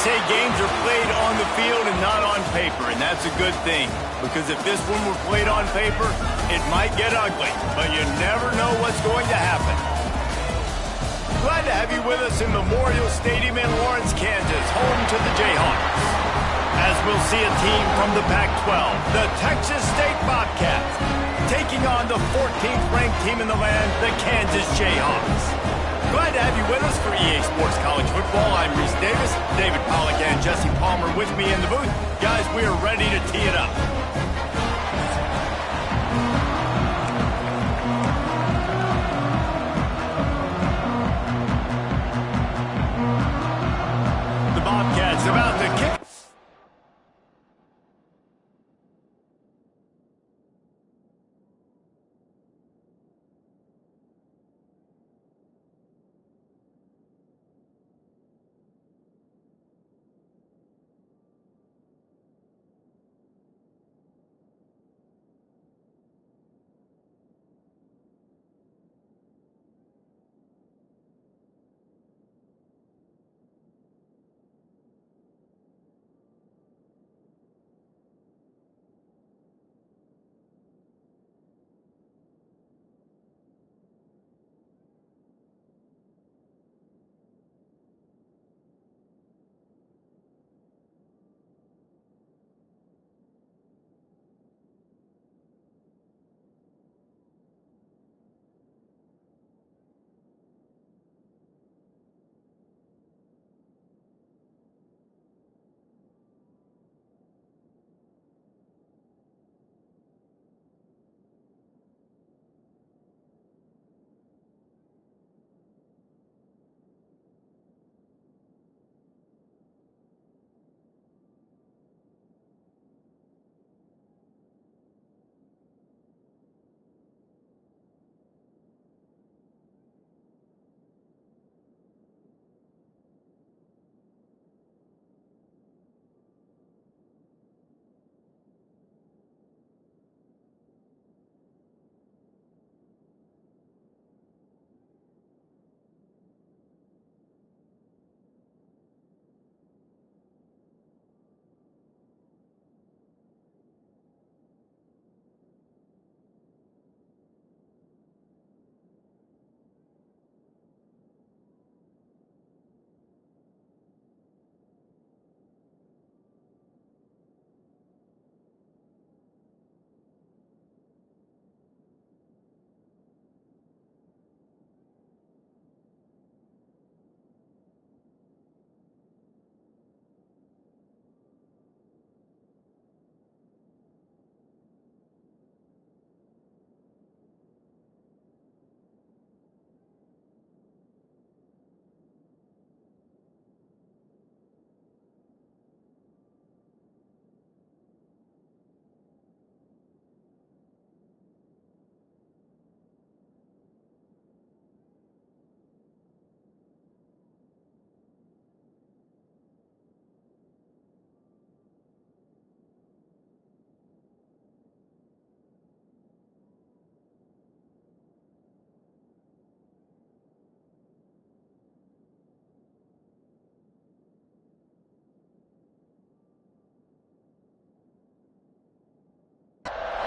say games are played on the field and not on paper, and that's a good thing. Because if this one were played on paper, it might get ugly, but you never know what's going to happen. Glad to have you with us in Memorial Stadium in Lawrence, Kansas, home to the Jayhawks. As we'll see a team from the Pac-12, the Texas State Bobcats, taking on the 14th ranked team in the land, the Kansas Jayhawks. Glad to have you with us for EA Sports College Football. I'm Reese Davis, David Pollack and Jesse Palmer with me in the booth. Guys, we are ready to tee it up. The Bobcats about to kick.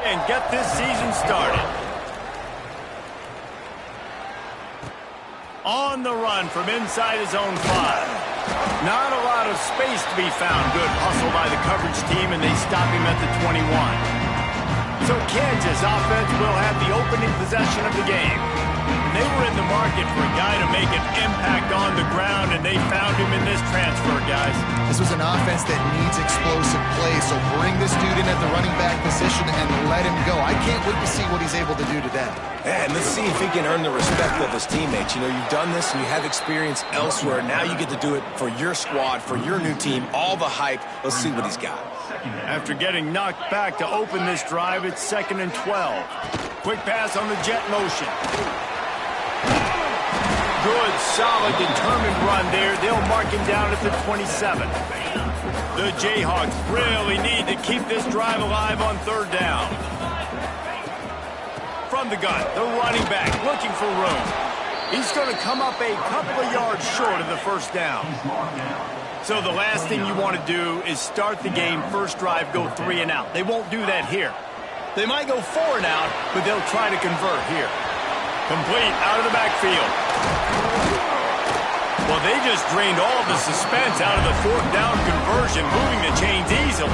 And get this season started. On the run from inside his own 5. Not a lot of space to be found. Good hustle by the coverage team, and they stop him at the 21. So Kansas offense will have the opening possession of the game. They were in the market for a guy to make an impact on the ground, and they found him in this transfer, guys. This was an offense that needs explosive plays, so bring this dude in at the running back position and let him go. I can't wait to see what he's able to do today. And let's see if he can earn the respect of his teammates. You know, you've done this and you have experience elsewhere. Now you get to do it for your squad, for your new team, all the hype. Let's see what he's got. After getting knocked back to open this drive, it's 2nd and 12. Quick pass on the jet motion. Good, solid, determined run there. They'll mark him down at the 27. The Jayhawks really need to keep this drive alive on 3rd down. From the gun, the running back looking for room. He's going to come up a couple of yards short of the 1st down. So the last thing you want to do is start the game, first drive, go 3 and out. They won't do that here. They might go 4 and out, but they'll try to convert here. Complete out of the backfield. Well, they just drained all of the suspense out of the 4th down conversion, moving the chains easily.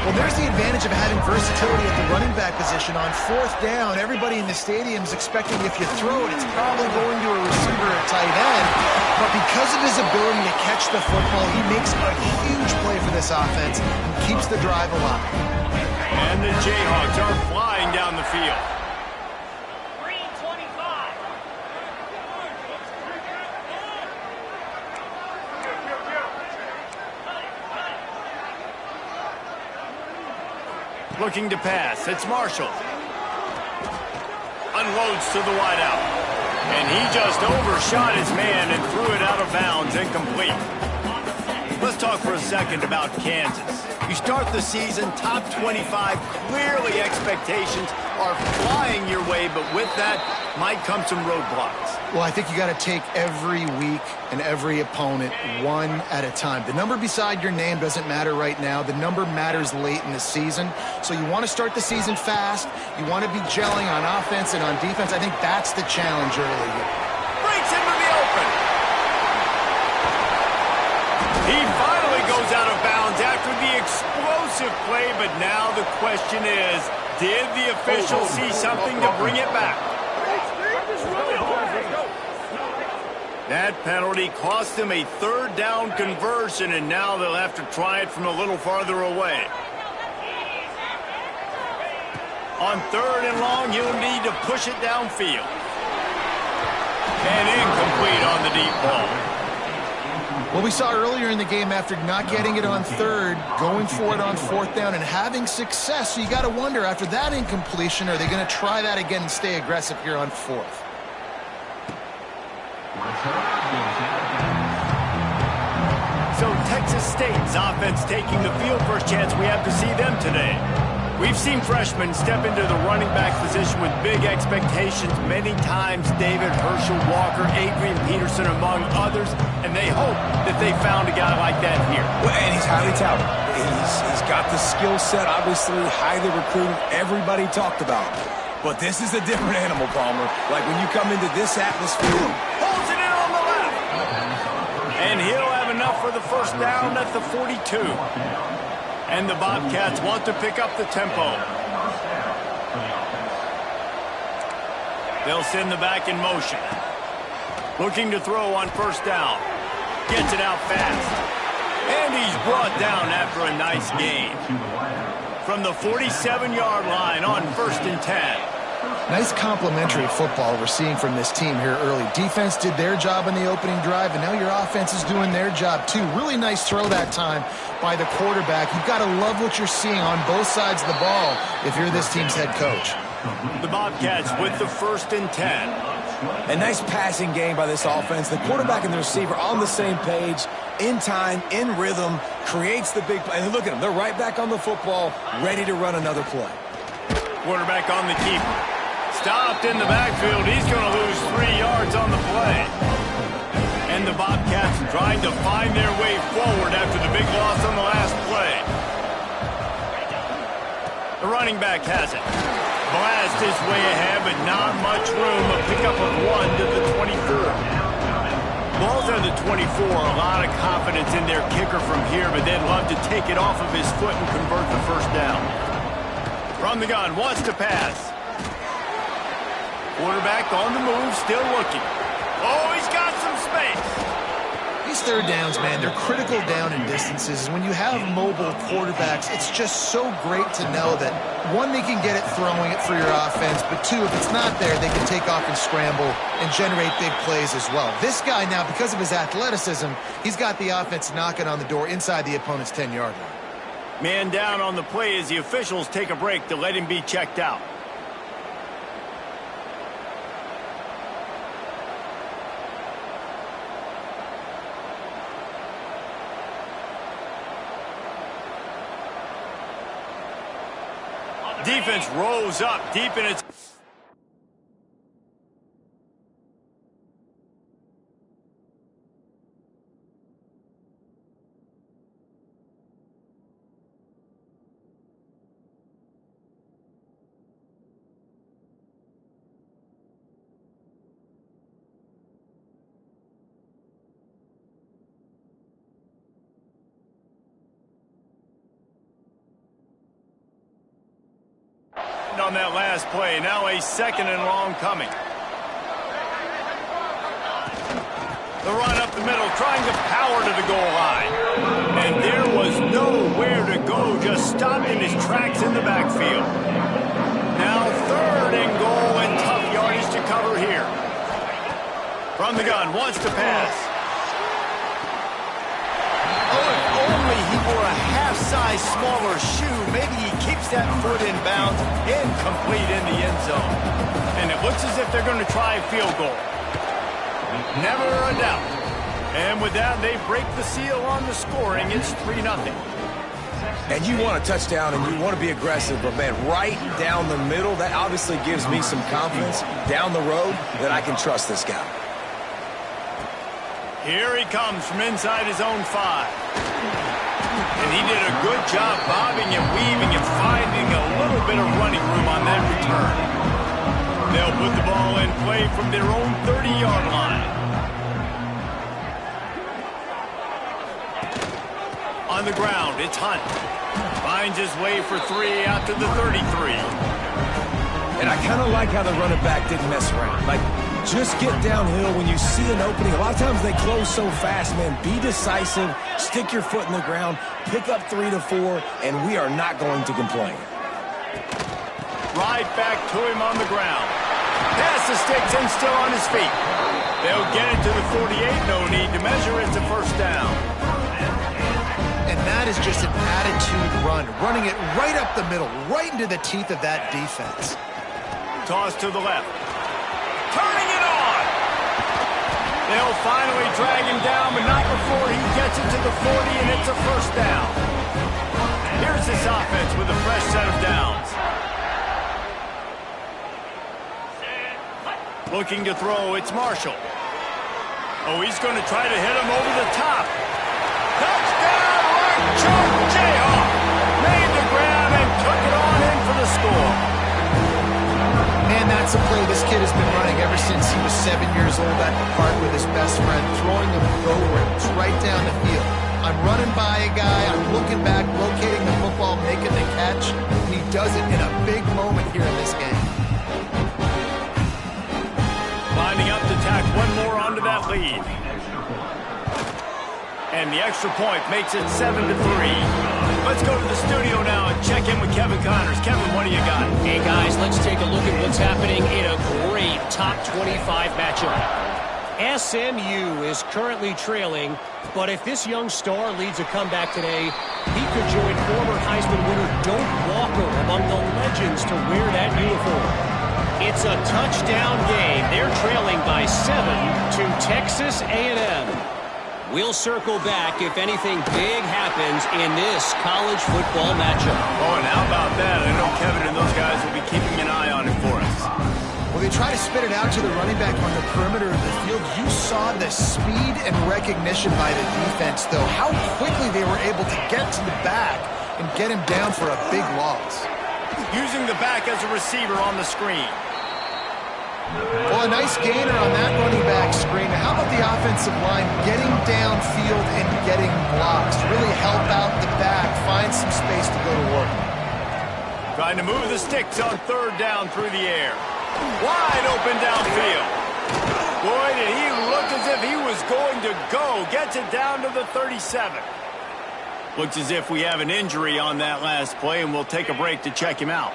Well, there's the advantage of having versatility at the running back position. On 4th down, everybody in the stadium is expecting if you throw it, it's probably going to a receiver or tight end. But because of his ability to catch the football, he makes a huge play for this offense and keeps the drive alive. And the Jayhawks are flying down the field. Looking to pass. It's Marshall. Unloads to the wideout. And he just overshot his man and threw it out of bounds, incomplete. Let's talk for a second about Kansas. You start the season top 25. Clearly expectations are flying your way, but with that might come some roadblocks. Well, I think you got to take every week and every opponent one at a time. The number beside your name doesn't matter right now. The number matters late in the season. So you want to start the season fast. You want to be gelling on offense and on defense. I think that's the challenge early. Breaks into the open. He finally goes out of bounds after the explosive play, but now the question is, did the official see something to bring it back? That penalty cost them a 3rd down conversion, and now they'll have to try it from a little farther away. On 3rd and long, he'll need to push it downfield. And incomplete on the deep ball. Well, we saw earlier in the game, after not getting it on 3rd, going for it on 4th down and having success. So you got to wonder, after that incompletion, are they going to try that again and stay aggressive here on 4th? So Texas State's offense taking the field. First chance we have to see them today. We've seen freshmen step into the running back position with big expectations many times. David Herschel Walker, Adrian Peterson among others, and they hope that they found a guy like that here. Well, and he's highly touted. He's got the skill set, obviously highly recruited. Everybody talked about him. But this is a different animal, Palmer. Like when you come into this atmosphere. Holds it in on the left. And he'll have enough for the first down at the 42. And the Bobcats want to pick up the tempo. They'll send the back in motion. Looking to throw on 1st down. Gets it out fast. And he's brought down after a nice gain. From the 47-yard line on 1st and 10. Nice complementary football we're seeing from this team here early. Defense did their job in the opening drive, and now your offense is doing their job too. Really nice throw that time by the quarterback. You've got to love what you're seeing on both sides of the ball if you're this team's head coach. The Bobcats with the 1st and 10. A nice passing game by this offense. The quarterback and the receiver on the same page, in time, in rhythm, creates the big play. And look at them. They're right back on the football, ready to run another play. Quarterback on the keeper. Stopped in the backfield. He's going to lose 3 yards on the play. And the Bobcats trying to find their way forward after the big loss on the last play. The running back has it. Blast his way ahead, but not much room. A pickup of 1 to the 24. Ball's on the 24. A lot of confidence in their kicker from here, but they'd love to take it off of his foot and convert the 1st down. From the gun, wants to pass. Quarterback on the move, still looking. Oh, he's got some space. These 3rd downs, man, they're critical down in distances. When you have mobile quarterbacks, it's just so great to know that, 1, they can get it throwing it for your offense, but 2, if it's not there, they can take off and scramble and generate big plays as well. This guy now, because of his athleticism, he's got the offense knocking on the door inside the opponent's 10-yard line. Man down on the play as the officials take a break to let him be checked out. Defense rolls up deep in its... button on that last play. Now a 2nd and long coming. The run up the middle, trying to power to the goal line. And there was nowhere to go, just stopped in his tracks in the backfield. Now 3rd and goal, and tough yardage to cover here. From the gun, wants to pass. Oh, if only he wore a half-size smaller shoe, maybe he keeps that foot in bounds and complete in the end zone. And it looks as if they're going to try a field goal. Never a doubt. And with that, they break the seal on the scoring. It's 3-0. And you want a touchdown and you want to be aggressive, but man, right down the middle, that obviously gives me some confidence down the road that I can trust this guy. Here he comes from inside his own 5. And he did a good job bobbing and weaving and finding a little bit of running room on that return. They'll put the ball in play from their own 30-yard line. On the ground, it's Hunt. Finds his way for 3 out to the 33. And I kind of like how the running back didn't mess around. Like, just get downhill when you see an opening. A lot of times they close so fast, man. Be decisive, stick your foot in the ground, pick up 3 to 4, and we are not going to complain. Right back to him on the ground. Pass the sticks and still on his feet. They'll get it to the 48. No need to measure. It's a 1st down. And that is just an attitude run, running it right up the middle, right into the teeth of that defense. Toss to the left. Turning it on. They'll finally drag him down, but not before he gets it to the 40, and it's a 1st down. Here's this offense with a fresh set of downs. Looking to throw, it's Marshall. Oh, he's going to try to hit him over the top. Touchdown, Chuck Jayhawk. Made the grab and took it on in for the score. Man, that's a play this kid has been running ever since he was 7 years old at the park with his best friend, throwing him go-routes right down the field. I'm running by a guy, I'm looking back, locating the football, making the catch, and he does it in a big moment here in this game. Lining up to tack one more onto that lead. And the extra point makes it 7-3. Let's go to the studio now and check in with Kevin Connors. Kevin, what do you got? Hey, guys, let's take a look at what's happening in a great top 25 matchup. SMU is currently trailing, but if this young star leads a comeback today, he could join former Heisman winner Doak Walker among the legends to wear that uniform. It's a touchdown game. They're trailing by 7 to Texas A&M. We'll circle back if anything big happens in this college football matchup. Oh, and how about that? I know Kevin and those guys will be keeping an eye on it for us. Well, they try to spit it out to the running back on the perimeter of the field. You saw the speed and recognition by the defense, though. How quickly they were able to get to the back and get him down for a big loss. Using the back as a receiver on the screen. Well, a nice gainer on that running back screen. How about the offensive line getting downfield and getting blocks to really help out the back, find some space to go to work? Trying to move the sticks on 3rd down through the air. Wide open downfield. Boy, did he look as if he was going to go. Gets it down to the 37. Looks as if we have an injury on that last play, and we'll take a break to check him out.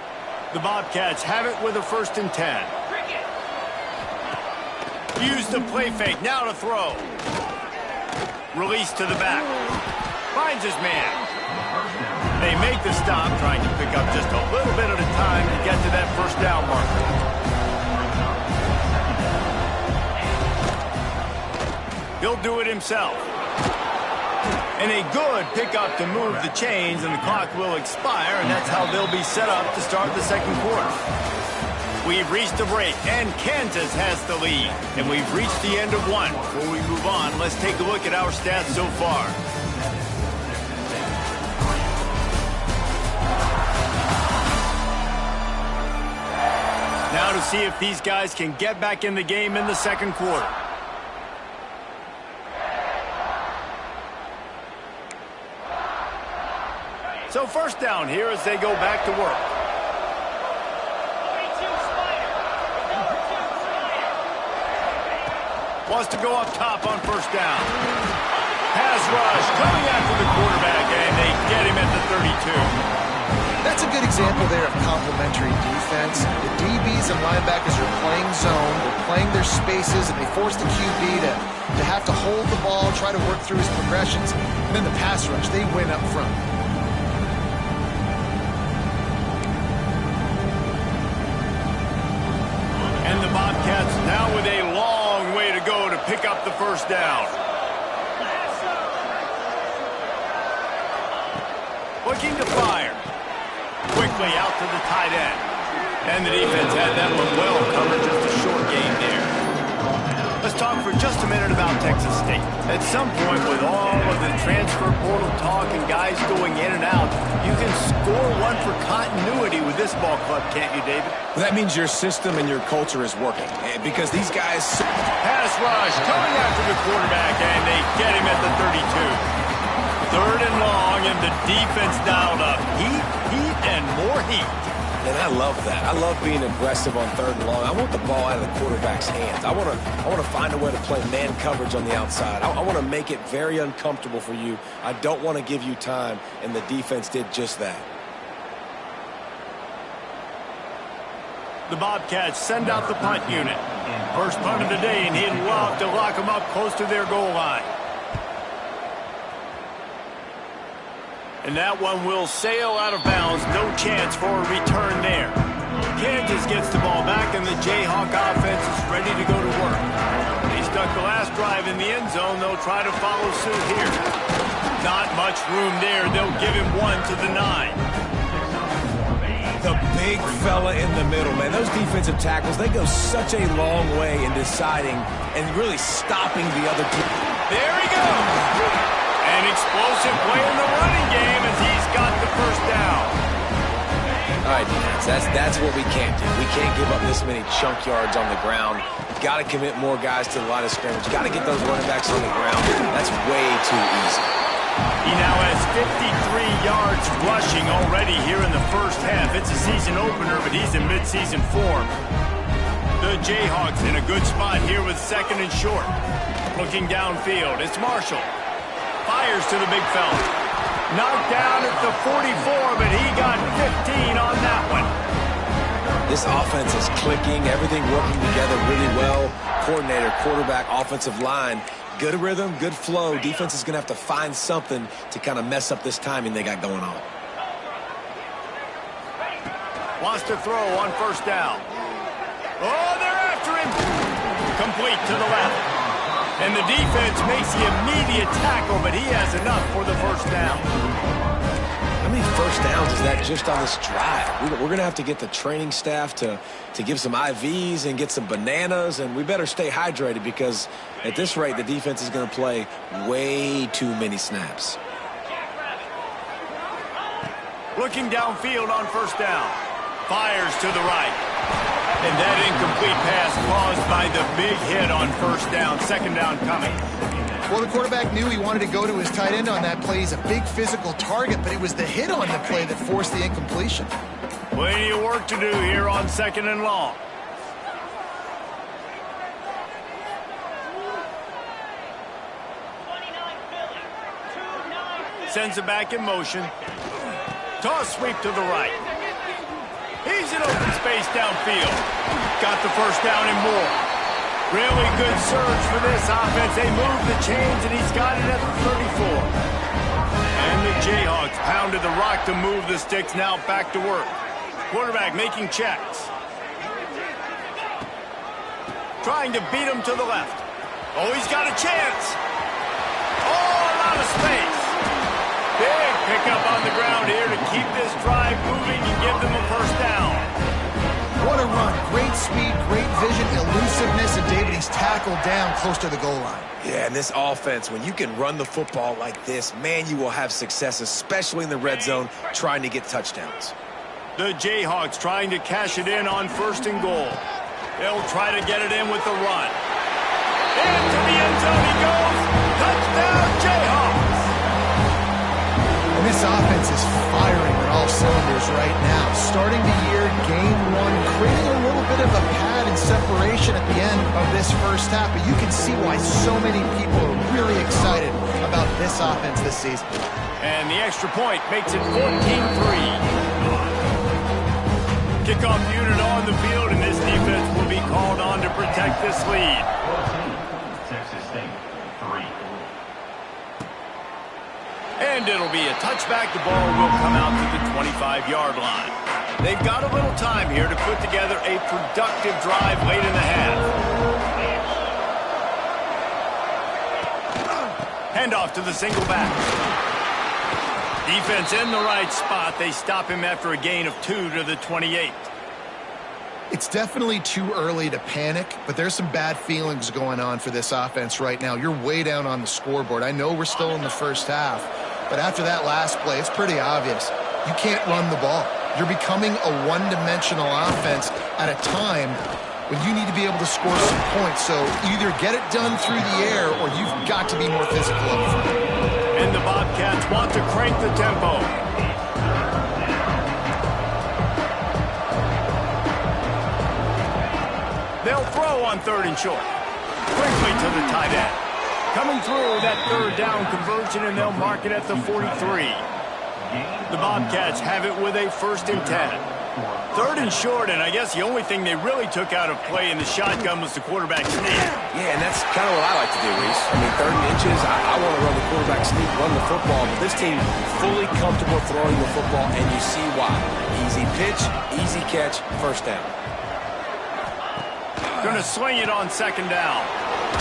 The Bobcats have it with a 1st and 10. Use the play fake, now to throw. Release to the back. Finds his man. They make the stop, trying to pick up just a little bit at a time to get to that 1st down marker. He'll do it himself. And a good pickup to move the chains, and the clock will expire, and that's how they'll be set up to start the 2nd quarter. We've reached a break, and Kansas has the lead. And we've reached the end of one. Before we move on, let's take a look at our stats so far. Now to see if these guys can get back in the game in the 2nd quarter. So 1st down here as they go back to work. Wants to go up top on first down. Pass rush coming after the quarterback, and they get him at the 32. That's a good example there of complementary defense. The DBs and linebackers are playing zone, they're playing their spaces, and they force the QB to have to hold the ball, try to work through his progressions, and then the pass rush, they win up front. And the Bobcats now with a long way to go to pick up the first down. Looking to fire. Quickly out to the tight end. And the defense had that one well covered, just a short gain there. Let's talk for just a minute about Texas State. At some point, with all of the transfer portal talk and guys going in and out, you can score one for continuity with this ball club, can't you, David? Well, that means your system and your culture is working. Because these guys... Pass rush coming after the quarterback, and they get him at the 32. Third and long, and the defense dialed up. Heat, and more heat. And I love that. I love being aggressive on third and long. I want the ball out of the quarterback's hands. I want to find a way to play man coverage on the outside. I want to make it very uncomfortable for you. I don't want to give you time, and the defense did just that. The Bobcats send out the punt unit. First punt of the day, and he'd love to lock them up close to their goal line. And that one will sail out of bounds. No chance for a return there. Kansas gets the ball back, and the Jayhawk offense is ready to go to work. They stuck the last drive in the end zone. They'll try to follow suit here. Not much room there. They'll give him one to the 9. The big fella in the middle, man. Those defensive tackles, they go such a long way in deciding and really stopping the other team. There he goes. An explosive play in the running game as he's got the first down. All right, defense, that's what we can't do. We can't give up this many chunk yards on the ground. Got to commit more guys to the line of scrimmage. Got to get those running backs on the ground. That's way too easy. He now has 53 yards rushing already here in the first half. It's a season opener, but he's in midseason form. The Jayhawks in a good spot here with second and short. Looking downfield, it's Marshall. Fires to the big fella. Knocked down at the 44, but he got 15 on that one. This offense is clicking, everything working together really well. Coordinator, quarterback, offensive line. Good rhythm, good flow. Defense is going to have to find something to kind of mess up this timing they got going on. Wants to throw on first down. Oh, they're after him. Complete to the left. And the defense makes the immediate tackle, but he has enough for the first down. How many first downs is that just on this drive? We're going to have to get the training staff to give some IVs and get some bananas, and we better stay hydrated because at this rate, the defense is going to play way too many snaps. Looking downfield on first down. Fires to the right. And that incomplete pass caused by the big hit on first down. Second down coming. Well, the quarterback knew he wanted to go to his tight end on that play. He's a big physical target, but it was the hit on the play that forced the incompletion. Plenty of work to do here on second and long. Sends it back in motion. Toss sweep to the right. He's in open space downfield. Got the first down and more. Really good surge for this offense. They move the chains, and he's got it at the 34. And the Jayhawks pounded the rock to move the sticks. Now back to work. Quarterback making checks. Trying to beat him to the left. Oh, he's got a chance. Oh, a lot of space. Big pickup on the ground here to keep this drive moving and give them a first down. What a run. Great speed, great vision, elusiveness, and David, he's tackled down close to the goal line. Yeah, and this offense, when you can run the football like this, man, you will have success, especially in the red zone, trying to get touchdowns. The Jayhawks trying to cash it in on first and goal. They'll try to get it in with the run. Into the end zone he goes. Touchdown, Jayhawks! And this offense is firing on all all cylinders right now. Starting the year, game one, creating a little bit of a pad and separation at the end of this first half, but you can see why so many people are really excited about this offense this season. And the extra point makes it 14-3. Kickoff unit on the field, and this defense will be called on to protect this lead. Texas State, 3. And it'll be a touchback. The ball will come out to the 25-yard line. They've got a little time here to put together a productive drive late in the half. Handoff to the single back. Defense in the right spot. They stop him after a gain of 2 to the 28. It's definitely too early to panic, but there's some bad feelings going on for this offense right now. You're way down on the scoreboard. I know we're still in the first half, but after that last play, it's pretty obvious. You can't run the ball. You're becoming a one-dimensional offense at a time when you need to be able to score some points. So either get it done through the air or you've got to be more physical up front. And the Bobcats want to crank the tempo. They'll throw on 3rd and short. Quickly to the tight end. Coming through that 3rd down conversion, and they'll mark it at the 43. The Bobcats have it with a 1st and 10. 3rd and short, and I guess the only thing they really took out of play in the shotgun was the quarterback sneak. Yeah, and that's kind of what I like to do, Reese. I mean, 3rd and inches, I want to run the quarterback sneak, run the football, but this team fully comfortable throwing the football, and you see why. Easy pitch, easy catch, 1st down. Going to sling it on 2nd down.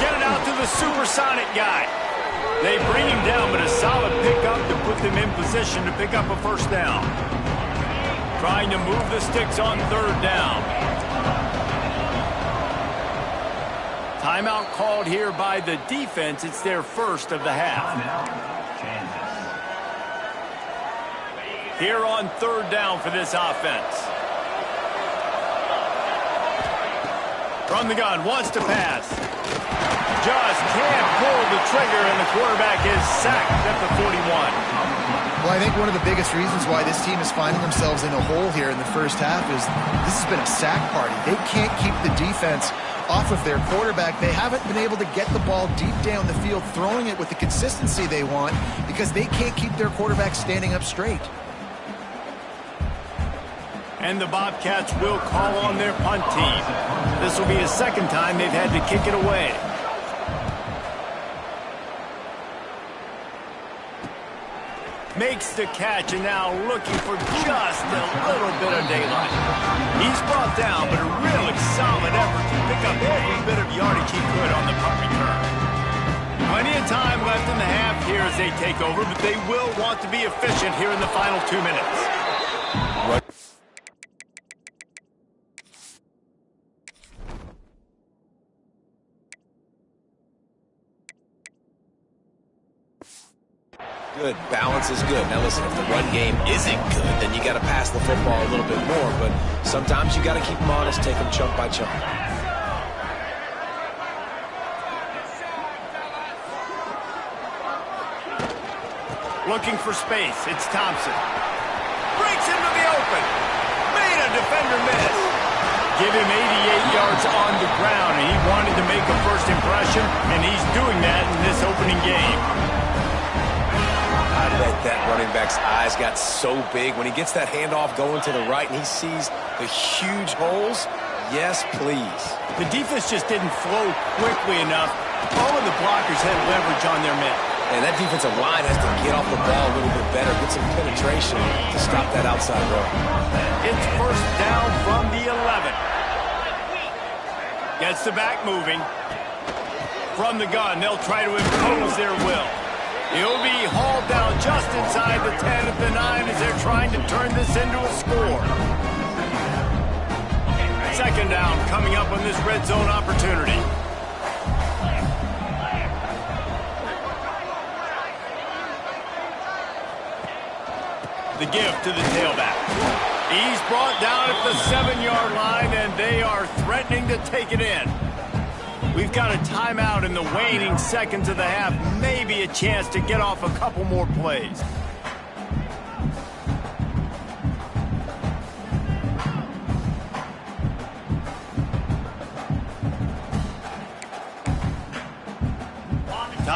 Get it out to the supersonic guy. They bring him down, but a solid pickup to put them in position to pick up a 1st down. Trying to move the sticks on 3rd down. Timeout called here by the defense. It's their 1st of the half. Here on 3rd down for this offense. From the gun, wants to pass. Just can't pull the trigger, and the quarterback is sacked at the 41. Well, I think one of the biggest reasons why this team is finding themselves in a hole here in the first half is this has been a sack party. They can't keep the defense off of their quarterback. They haven't been able to get the ball deep down the field, throwing it with the consistency they want because they can't keep their quarterback standing up straight. And the Bobcats will call on their punt team. This will be the 2nd time they've had to kick it away. Makes the catch, and now looking for just a little bit of daylight. He's brought down, but a really solid effort to pick up every bit of yardage he could on the punt return. Plenty of time left in the half here as they take over, but they will want to be efficient here in the final 2 minutes. Good. Balance is good. Now listen, if the run game isn't good, then you got to pass the football a little bit more. But sometimes you got to keep them honest, take them chunk by chunk. Looking for space. It's Thompson. Breaks into the open. Made a defender miss. Give him 88 yards on the ground, and he wanted to make a first impression, and he's doing that in this opening game. I bet that running back's eyes got so big when he gets that handoff going to the right and he sees the huge holes. Yes, please. The defense just didn't flow quickly enough. All of the blockers had leverage on their men. And that defensive line has to get off the ball a little bit better, get some penetration to stop that outside run. It's 1st down from the 11. Gets the back moving. From the gun, they'll try to impose their will. He'll be hauled down just inside the 10 at the 9 as they're trying to turn this into a score. 2nd down coming up on this red zone opportunity. The give to the tailback. He's brought down at the 7-yard line, and they are threatening to take it in. We've got a timeout in the waning seconds of the half. Maybe a chance to get off a couple more plays.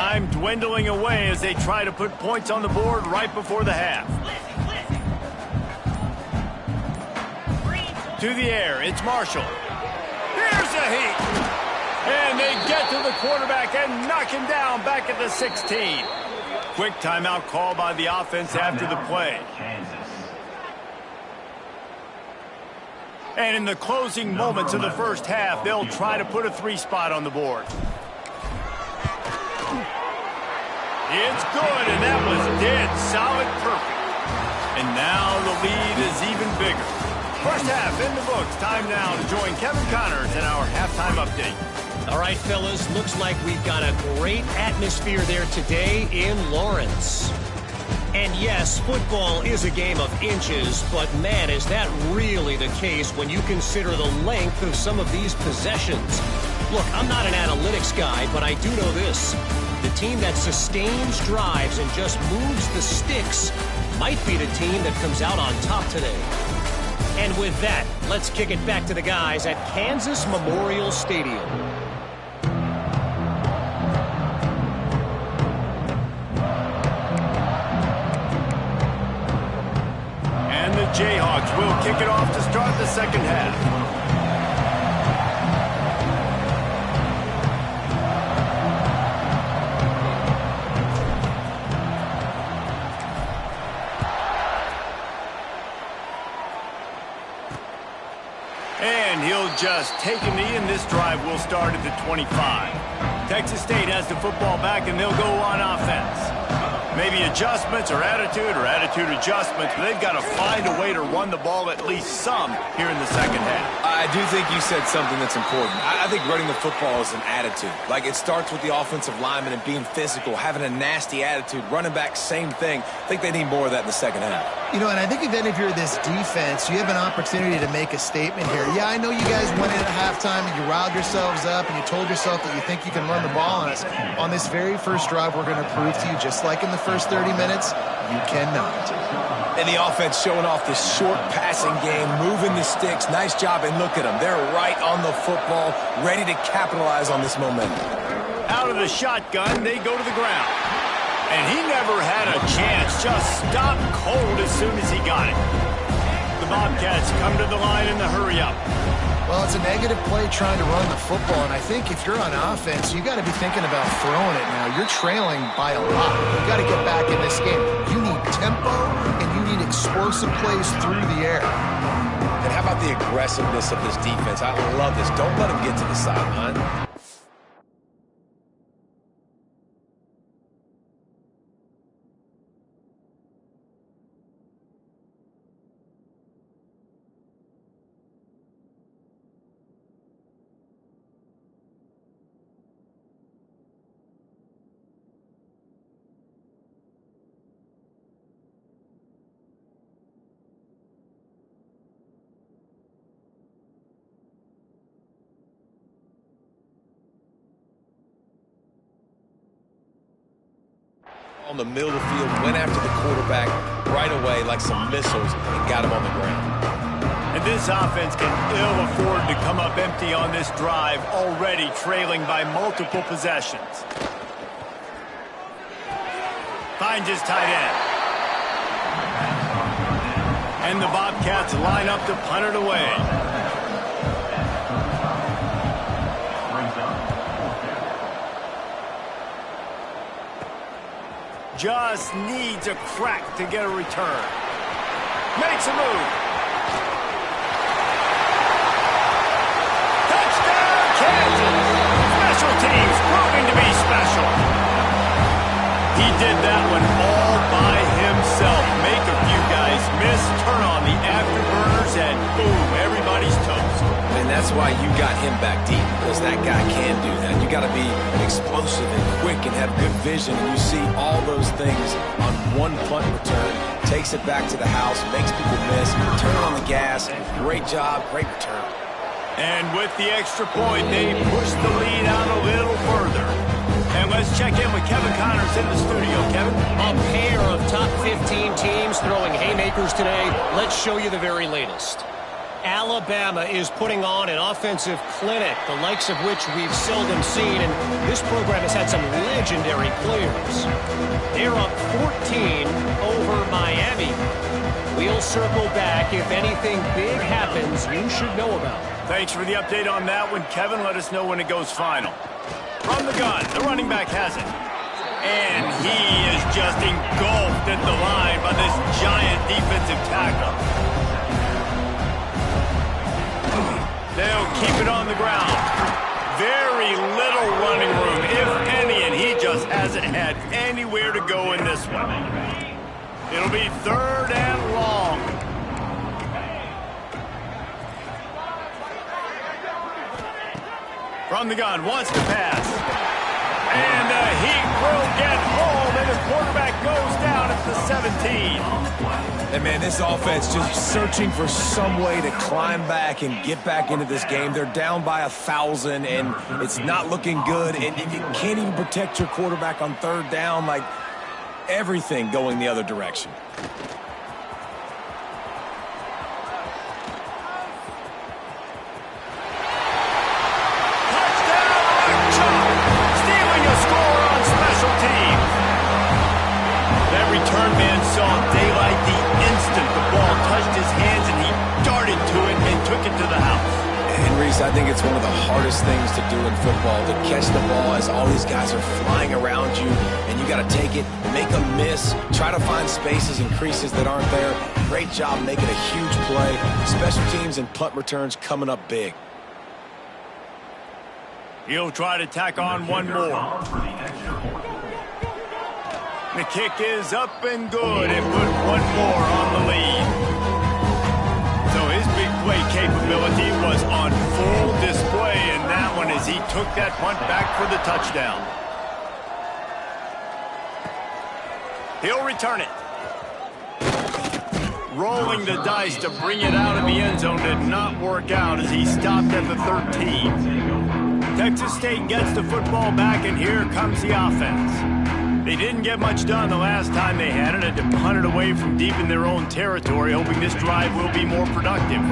Time dwindling away as they try to put points on the board right before the half. To the air, it's Marshall. Here's a heat. And they get to the quarterback and knock him down back at the 16. Quick timeout call by the offense after the play. And in the closing moments of the first half, they'll try to put a 3 spot on the board. It's good, and that was dead solid perfect. And now the lead is even bigger. First half in the books. Time now to join Kevin Connors in our halftime update. All right, fellas, looks like we've got a great atmosphere there today in Lawrence. And yes, football is a game of inches, but man, is that really the case when you consider the length of some of these possessions. Look, I'm not an analytics guy, but I do know this. The team that sustains drives and just moves the sticks might be the team that comes out on top today. And with that, let's kick it back to the guys at Kansas Memorial Stadium. And the Jayhawks will kick it off to start the second half. And he'll just take a knee, and this drive will start at the 25. Texas State has the football back, and they'll go on offense. Maybe adjustments or attitude adjustments, but they've got to find a way to run the ball at least some here in the second half. I do think you said something that's important. I think running the football is an attitude. Like, it starts with the offensive lineman and being physical, having a nasty attitude. Running back, same thing. I think they need more of that in the second half. You know, and I think even if you're this defense, you have an opportunity to make a statement here. Yeah, I know you guys went in at halftime and you riled yourselves up and you told yourself that you think you can run the ball on us. On this very first drive, we're going to prove to you, just like in the first 30 minutes, you cannot. And the offense showing off this short passing game, moving the sticks. Nice job, and look at them. They're right on the football, ready to capitalize on this momentum. Out of the shotgun, they go to the ground. And he never had a chance, just stopped cold as soon as he got it. The Bobcats come to the line in the hurry-up. Well, it's a negative play trying to run the football, and I think if you're on offense, you got to be thinking about throwing it now. You're trailing by a lot. You got to get back in this game. You need tempo, and you need explosive plays through the air. And how about the aggressiveness of this defense? I love this. Don't let them get to the sideline. On the middle of the field, went after the quarterback right away like some missiles and got him on the ground. And this offense can ill afford to come up empty on this drive, already trailing by multiple possessions. Finds his tight end. And the Bobcats line up to punt it away. Just needs a crack to get a return. Makes a move. Touchdown, Kansas! Special teams proving to be special. He did that one all by himself. Make a few guys miss, turn on the afterburners, and boom, everybody's toast. And that's why you got him back deep, because that guy can do that. You got to be explosive and quick and have good vision, and you see all those things on one punt return. Takes it back to the house, makes people miss, turn on the gas. Great job, great return. And with the extra point, they push the lead out a little further. And let's check in with Kevin Connors in the studio. Kevin? A pair of top 15 teams throwing haymakers today. Let's show you the very latest. Alabama is putting on an offensive clinic, the likes of which we've seldom seen, and this program has had some legendary players. They're up 14 over Miami. We'll circle back. If anything big happens, you should know about it. Thanks for the update on that one, Kevin. Let us know when it goes final. From the gun, the running back has it. And he is just engulfed at the line by this giant defensive tackle. They'll keep it on the ground. Very little running room, if any, and he just hasn't had anywhere to go in this one. It'll be 3rd and long. From the gun, wants to pass. And he will get home, and the quarterback goes down at the 17. And, man, this offense just searching for some way to climb back and get back into this game. They're down by 1,000, and it's not looking good. And you can't even protect your quarterback on 3rd down. Like, everything going the other direction. Return man saw daylight the instant the ball touched his hands, and he darted to it and took it to the house. And Reese, I think it's one of the hardest things to do in football, to catch the ball as all these guys are flying around you, and you got to take it, make a miss, try to find spaces and creases that aren't there. Great job making a huge play. Special teams and punt returns coming up big. He'll try to tack on one more. The kick is up and good, and put one more on the lead. So his big play capability was on full display in that one as he took that punt back for the touchdown. He'll return it. Rolling the dice to bring it out of the end zone did not work out as he stopped at the 13. Texas State gets the football back, and here comes the offense. They didn't get much done the last time they had it, and to punt it away from deep in their own territory, hoping this drive will be more productive.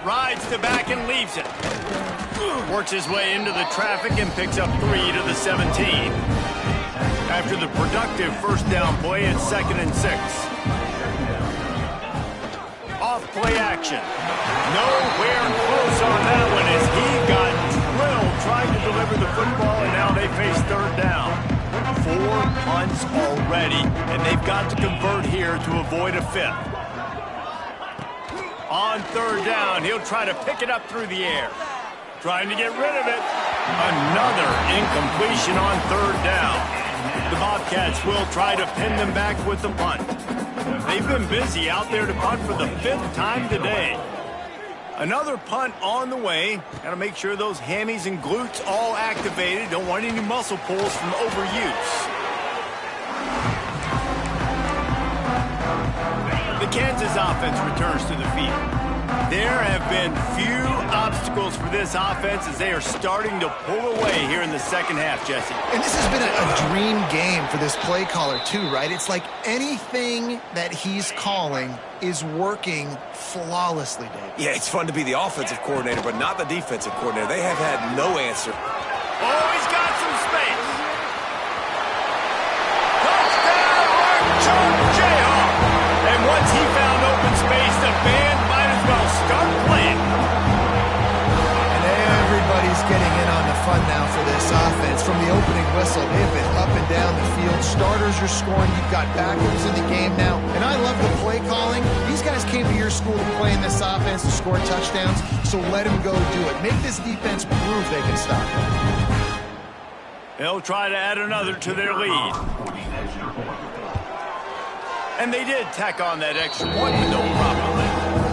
Rides to back and leaves it. Works his way into the traffic and picks up 3 to the 17. After the productive first down play, it's 2nd and 6. Off play action. Nowhere close on that one as he got drilled trying to deliver the football, and now they face 3rd down. 4 punts already, and they've got to convert here to avoid a 5th. On 3rd down, he'll try to pick it up through the air. Trying to get rid of it. Another incompletion on 3rd down. The Bobcats will try to pin them back with the punt. They've been busy out there to punt for the 5th time today. Another punt on the way. Got to make sure those hammies and glutes all activated. Don't want any muscle pulls from overuse. The Kansas offense returns to the field. There have been few obstacles for this offense as they are starting to pull away here in the 2nd half, Jesse. And this has been a dream game for this play caller too, right? It's like anything that he's calling is working flawlessly, Dave. Yeah, it's fun to be the offensive coordinator, but not the defensive coordinator. They have had no answer. Oh, he's got some space. Touchdown, Archon Jayhawk. And once he found open space, the band might as well start playing. And everybody's getting in on the fun now for this offense. From the opening whistle, they've been up and down the field. Starters are scoring. You've got backups in the game now. And I love the play calling. These guys came to your school to play in this offense to score touchdowns, so let them go do it. Make this defense prove they can stop them. They'll try to add another to their lead. And they did tack on that extra point with no problem.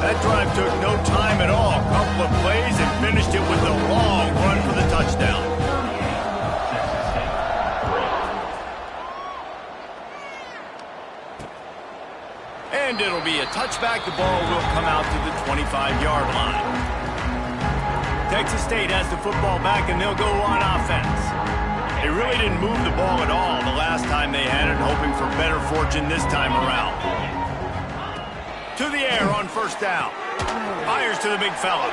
That drive took no time at all. A couple of plays and finished it with a long run for the touchdown. And it'll be a touchback. The ball will come out to the 25-yard line. Texas State has the football back, and they'll go on offense. They really didn't move the ball at all the last time they had it, hoping for better fortune this time around. To the air on first down. Fires to the big fella.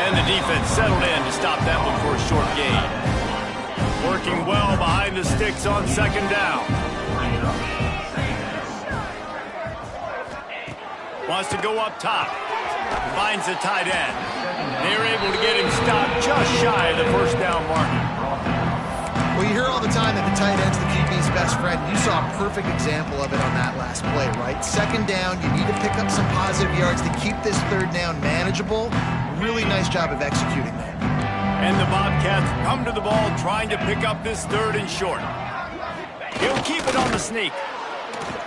And the defense settled in to stop that one for a short gain. Working well behind the sticks on second down. Wants to go up top. Finds the tight end. They're able to get him stopped just shy of the first down marker. Well, you hear all the time that the tight end's the QB's best friend. You saw a perfect example of it on that last play, right? Second down, you need to pick up some positive yards to keep this third down manageable. Really nice job of executing that. And the Bobcats come to the ball trying to pick up this third and short. He'll keep it on the sneak.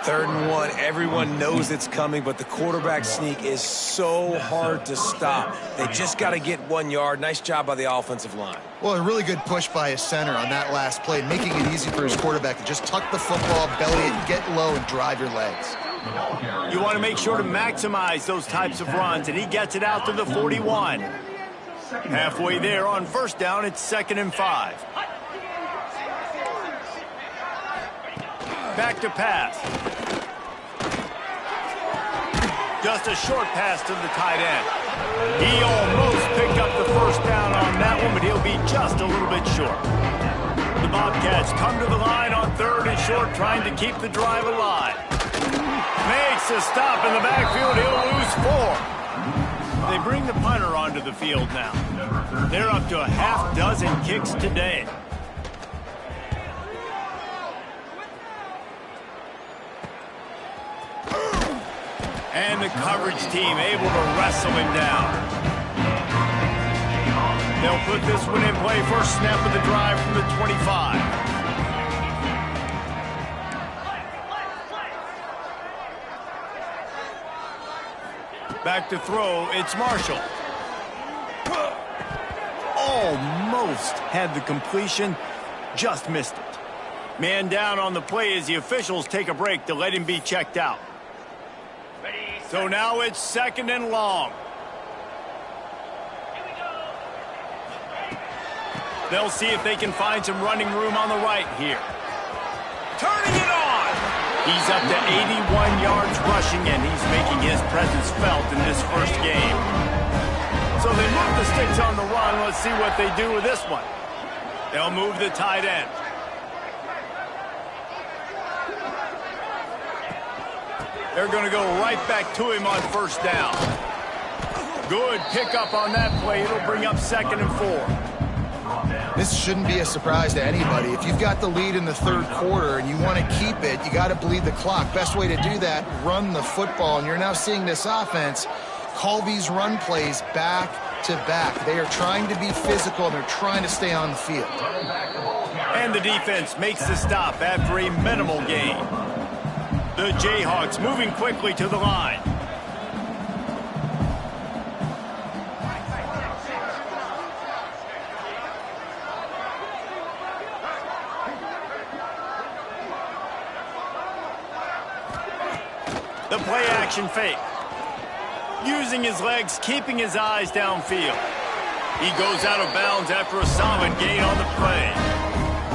3rd and 1, everyone knows it's coming, but the quarterback sneak is so hard to stop. They just got to get 1 yard. Nice job by the offensive line. Well, a really good push by his center on that last play, making it easy for his quarterback to just tuck the football, belly it, get low, and drive your legs. You want to make sure to maximize those types of runs, and he gets it out to the 41. Halfway there on first down, it's 2nd and 5. Back to pass. Just a short pass to the tight end. He almost picked up the first down on that one, but he'll be just a little bit short. The Bobcats come to the line on 3rd and short, trying to keep the drive alive. Makes a stop in the backfield. He'll lose 4. They bring the punter onto the field now. They're up to a half dozen kicks today. And the coverage team able to wrestle him down. They'll put this one in play. First snap of the drive from the 25. Back to throw, it's Marshall. Almost had the completion, just missed it. Man down on the play as the officials take a break to let him be checked out. So now it's 2nd and long. They'll see if they can find some running room on the right here. Turning it on! He's up to 81 yards rushing, and he's making his presence felt in this first game. So they move the sticks on the run. Let's see what they do with this one. They'll move the tight end. They're going to go right back to him on first down. Good pickup on that play. It'll bring up 2nd and 4. This shouldn't be a surprise to anybody. If you've got the lead in the 3rd quarter and you want to keep it, you got to bleed the clock. Best way to do that, run the football. And you're now seeing this offense call these run plays back to back. They are trying to be physical, and they're trying to stay on the field. And the defense makes the stop after a minimal gain. The Jayhawks moving quickly to the line. The play action fake. Using his legs, keeping his eyes downfield. He goes out of bounds after a solid gain on the play.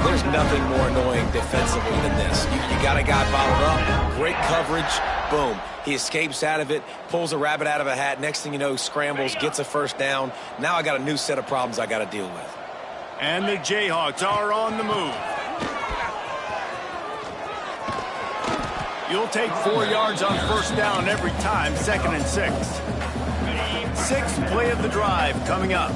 There's nothing more annoying defensively than this. You got a guy bottled up, great coverage, boom. He escapes out of it, pulls a rabbit out of a hat. Next thing you know, scrambles, gets a first down. Now I got a new set of problems I got to deal with. And the Jayhawks are on the move. You'll take 4 yards on first down every time, 2nd and 6. 6th play of the drive coming up.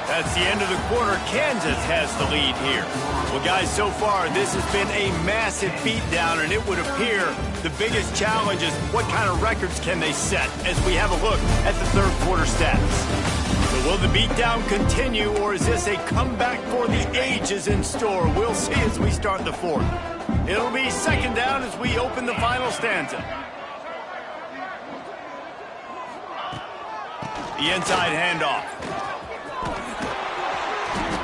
That's the end of the quarter. Kansas has the lead here. Well, guys, so far, this has been a massive beatdown, and it would appear the biggest challenge is what kind of records can they set as we have a look at the 3rd quarter stats. So will the beatdown continue, or is this a comeback for the ages in store? We'll see as we start the 4th. It'll be second down as we open the final stanza. The inside handoff.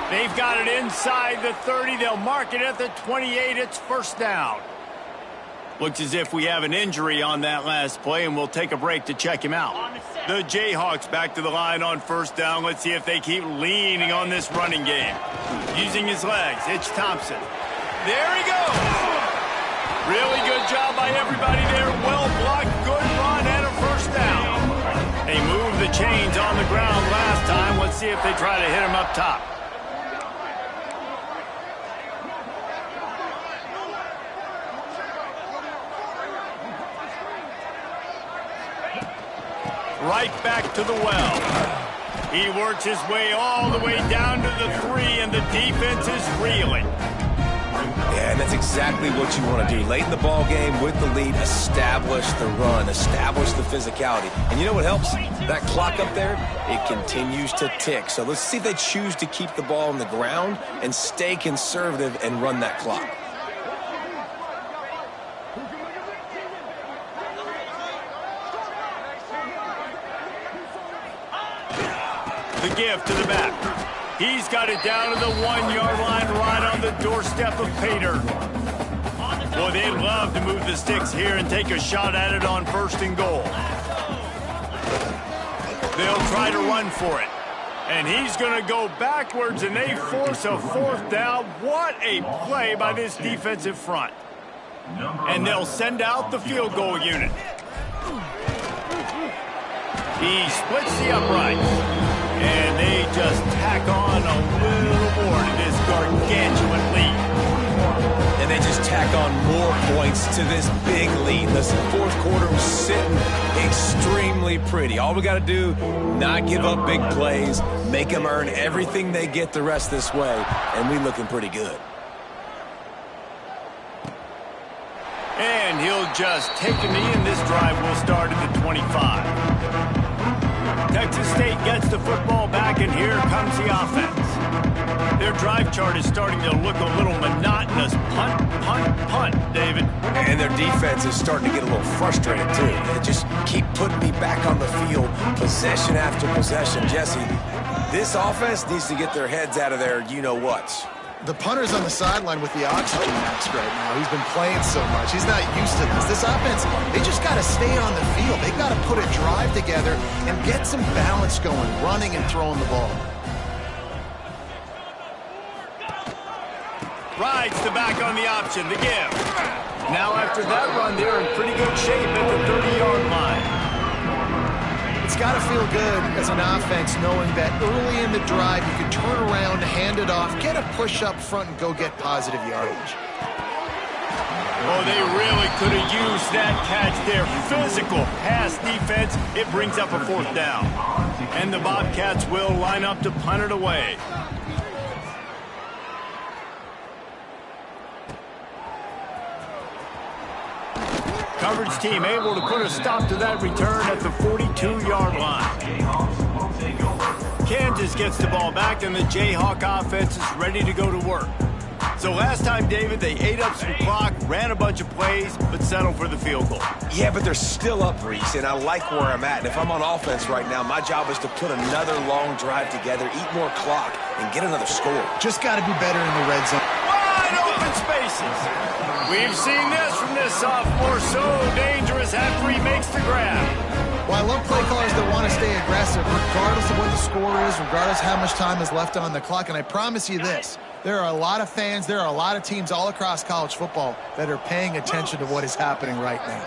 They've got it inside the 30. They'll mark it at the 28. It's first down. Looks as if we have an injury on that last play, and we'll take a break to check him out. The Jayhawks back to the line on first down. Let's see if they keep leaning on this running game. Using his legs, it's Thompson. There he goes. Really good job by everybody there. Well blocked, good run, and a first down. They moved the chains on the ground last time. Let's see if they try to hit him up top. Right back to the well. He works his way all the way down to the 3, and the defense is reeling. Yeah, and that's exactly what you want to do. Late in the ball game with the lead, establish the run, establish the physicality. And you know what helps? That clock up there, it continues to tick. So let's see if they choose to keep the ball on the ground and stay conservative and run that clock. The give to the back. He's got it down to the 1-yard line, right on the doorstep of Pater. Well, they'd love to move the sticks here and take a shot at it on first and goal. They'll try to run for it. And he's going to go backwards, and they force a fourth down. What a play by this defensive front. And they'll send out the field goal unit. He splits the uprights. And they just tack on a little more to this gargantuan lead. And they just tack on more points to this big lead. Listen, fourth quarter was sitting extremely pretty. All we got to do, not give up big plays, make them earn everything they get the rest this way, and we looking pretty good. And he'll just take a knee, and this drive will start at the 25. Texas State gets the football back, and here comes the offense. Their drive chart is starting to look a little monotonous. Punt, punt, punt, David. And their defense is starting to get a little frustrated, too. They just keep putting me back on the field, possession after possession. Jesse, this offense needs to get their heads out of their you-know-whats. The punter's on the sideline with the oxygen mask right now. He's been playing so much. He's not used to this. This offense, they just got to stay on the field. They've got to put a drive together and get some balance going, running and throwing the ball. Rides the back on the option, the give. Now after that run, they're in pretty good shape at the 30-yard line. It's got to feel good as an offense knowing that early in the drive you can turn around, hand it off, get a push up front, and go get positive yardage. Oh, they really could have used that catch there. Physical pass defense. It brings up a fourth down. And the Bobcats will line up to punt it away. Coverage team able to put a stop to that return at the 42-yard line. Kansas gets the ball back, and the Jayhawk offense is ready to go to work. So last time, David, they ate up some clock, ran a bunch of plays, but settled for the field goal. Yeah, but they're still up, Reese, and I like where I'm at. And if I'm on offense right now, my job is to put another long drive together, eat more clock, and get another score. Just got to be better in the red zone. Wide open spaces. We've seen this from this sophomore. So dangerous after he makes the grab. Well, I love play callers that want to stay aggressive, regardless of what the score is, regardless of how much time is left on the clock. And I promise you this, there are a lot of fans, there are a lot of teams all across college football that are paying attention to what is happening right now.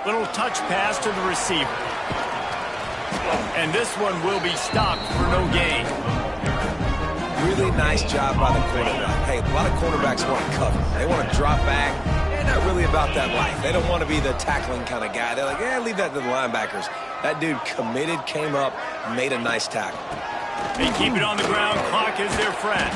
Little touch pass to the receiver. And this one will be stopped for no gain. Really nice job by the quarterback. Hey, a lot of quarterbacks want to cover. They want to drop back. They're not really about that life. They don't want to be the tackling kind of guy. They're like, yeah, leave that to the linebackers. That dude committed, came up, made a nice tackle. They keep it on the ground. Clock is their friend.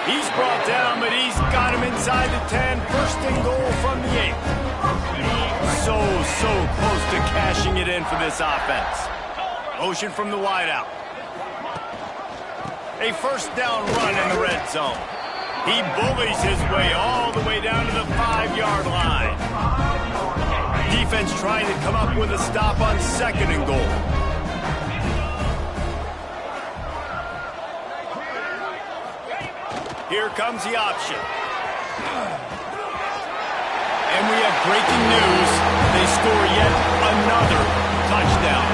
He's brought down, but he's got him inside the 10. First and goal from the 8. So close to cashing it in for this offense. Motion from the wideout. A first down run in the red zone. He bullies his way all the way down to the 5-yard line. Defense trying to come up with a stop on 2nd and goal. Here comes the option. And we have breaking news. They score yet another touchdown.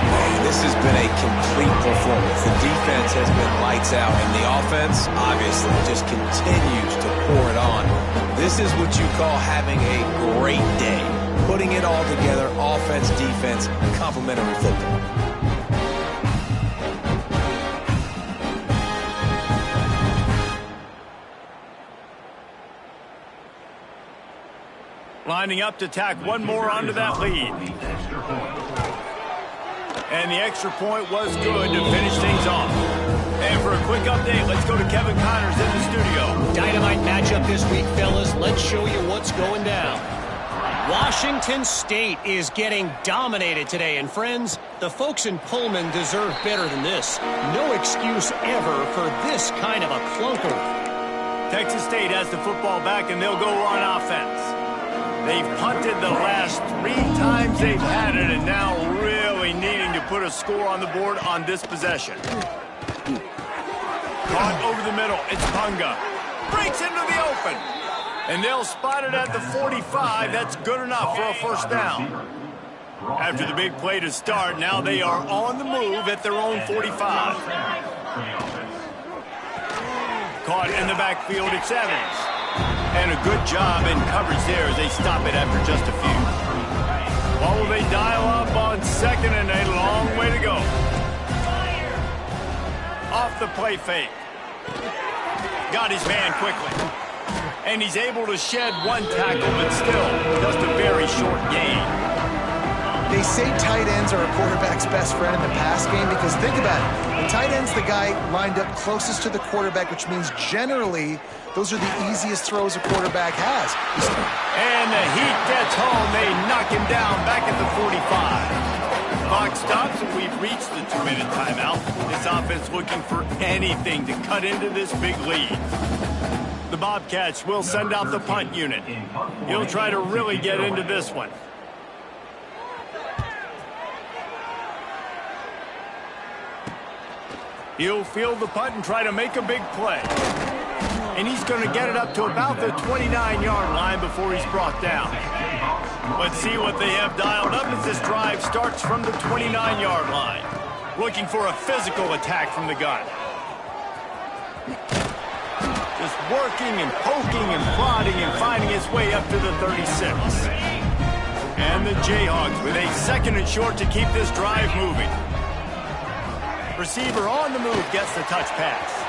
Man, this has been a complete performance. The defense has been lights out, and the offense, obviously, just continues to pour it on. This is what you call having a great day. Putting it all together, offense, defense, complementary football. Lining up to tack one more onto that lead. And the extra point was good to finish things off. And for a quick update, let's go to Kevin Connors in the studio. Dynamite matchup this week, fellas. Let's show you what's going down. Washington State is getting dominated today. And friends, the folks in Pullman deserve better than this. No excuse ever for this kind of a clunker. Texas State has the football back, and they'll go on offense. They've punted the last 3 times they've had it, and now really needing to put a score on the board on this possession. Caught over the middle. It's Punga. Breaks into the open. And they'll spot it at the 45. That's good enough for a first down. After the big play to start, now they are on the move at their own 45. Caught in the backfield, it's Evans. And a good job in coverage there as they stop it after just a few. What will they dial up on 2nd and a long way to go? Off the play fake. Got his man quickly. And he's able to shed 1 tackle, but still just a very short gain. They say tight ends are a quarterback's best friend in the pass game because think about it. The tight end's the guy lined up closest to the quarterback, which means generally those are the easiest throws a quarterback has. And the heat gets home. They knock him down back at the 45. Clock stops, and we've reached the 2-minute timeout. This offense looking for anything to cut into this big lead. The Bobcats will send out the punt unit. He'll try to really get into this one. He'll field the punt and try to make a big play. And he's going to get it up to about the 29-yard line before he's brought down. Let's see what they have dialed up as this drive starts from the 29-yard line. Looking for a physical attack from the gun. Just working and poking and prodding and finding his way up to the 36. And the Jayhawks with a 2nd and short to keep this drive moving. Receiver on the move gets the touch pass.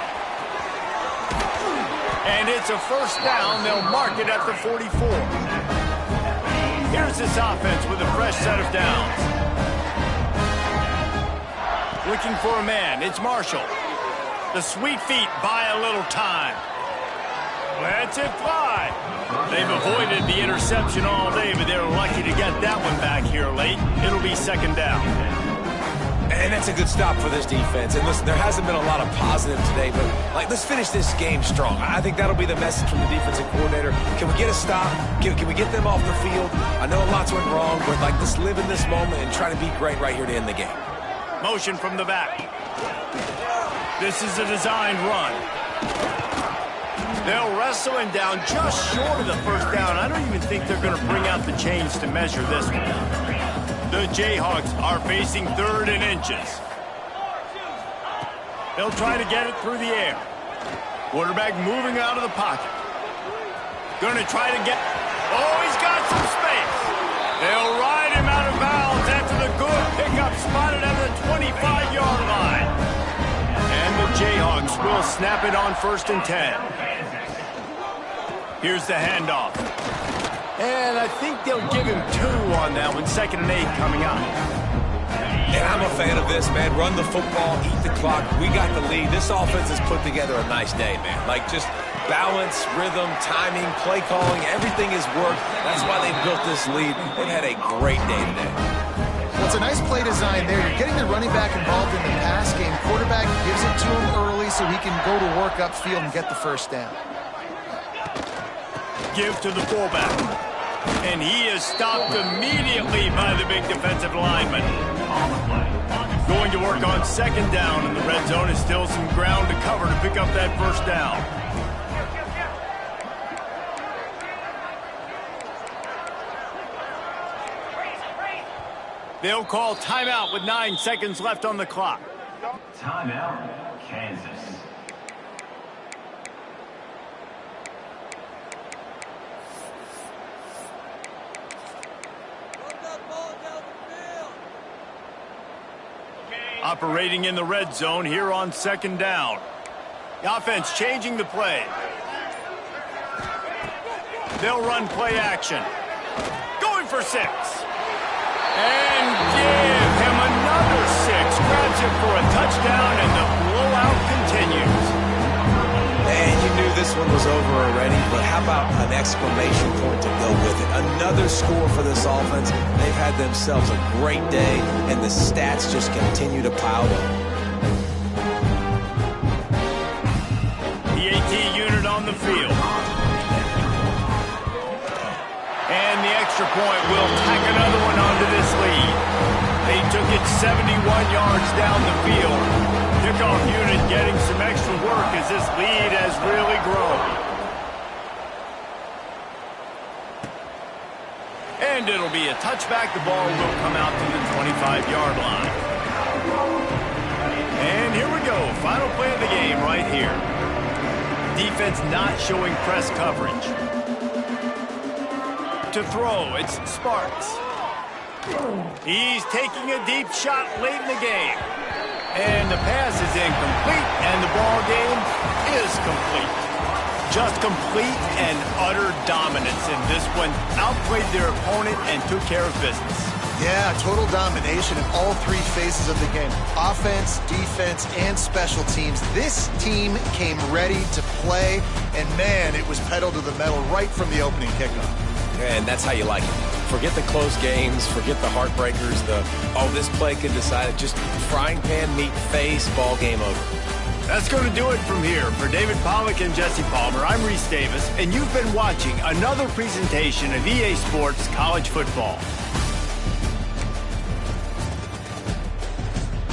And it's a first down. They'll mark it at the 44. Here's this offense with a fresh set of downs. Looking for a man. It's Marshall. The sweet feet buy a little time. Lets it fly. They've avoided the interception all day, but they're lucky to get that one back here late. It'll be 2nd down. And that's a good stop for this defense. And listen, there hasn't been a lot of positive today, but let's finish this game strong. I think that'll be the message from the defensive coordinator. Can we get a stop? Can we get them off the field? I know lots went wrong, but let's live in this moment and try to be great right here to end the game. Motion from the back. This is a designed run. They'll wrestle him down just short of the first down. I don't even think they're going to bring out the chains to measure this one. The Jayhawks are facing 3rd and inches. They'll try to get it through the air. Quarterback moving out of the pocket. Going to try to get... Oh, he's got some space. They'll ride him out of bounds after the good pickup spotted at the 25-yard line. And the Jayhawks will snap it on 1st and 10. Here's the handoff. And I think they'll give him 2 on that one. 2nd and 8 coming up. And I'm a fan of this, man. Run the football, eat the clock. We got the lead. This offense has put together a nice day, man. Just balance, rhythm, timing, play calling, everything has worked. That's why they built this lead. They've had a great day today. Well, it's a nice play design there. You're getting the running back involved in the pass game. Quarterback gives it to him early, so he can go to work upfield and get the first down. Give to the fullback. And he is stopped immediately by the big defensive lineman. Going to work on second down, and the red zone is still some ground to cover to pick up that first down. They'll call timeout with 9 seconds left on the clock. Timeout, Kansas. Operating in the red zone here on second down. The offense changing the play. They'll run play action. Going for 6. And give him another 6. Grabs it for a touchdown, and the blowout continues. And you knew this one was over already, but how about an exclamation point to go with it? Another score for this offense. They've had themselves a great day, and the stats just continue to pile up. The AT unit on the field. And the extra point will tack another one onto this lead. They took it 71 yards down the field. Kickoff unit getting some extra work as this lead has really grown. And it'll be a touchback. The ball will come out to the 25-yard line. And here we go. Final play of the game right here. Defense not showing press coverage. To throw, it's Sparks. He's taking a deep shot late in the game. And the pass is incomplete, and the ball game is complete. Just complete and utter dominance in this one. Outplayed their opponent and took care of business. Yeah, total domination in all 3 phases of the game. Offense, defense, and special teams. This team came ready to play, and man, it was pedal to the metal right from the opening kickoff. And that's how you like it. Forget the close games, forget the heartbreakers, this play could decide it. Just frying pan, meat face, ball game over. That's going to do it from here. For David Pollack and Jesse Palmer, I'm Reese Davis, and you've been watching another presentation of EA Sports College Football.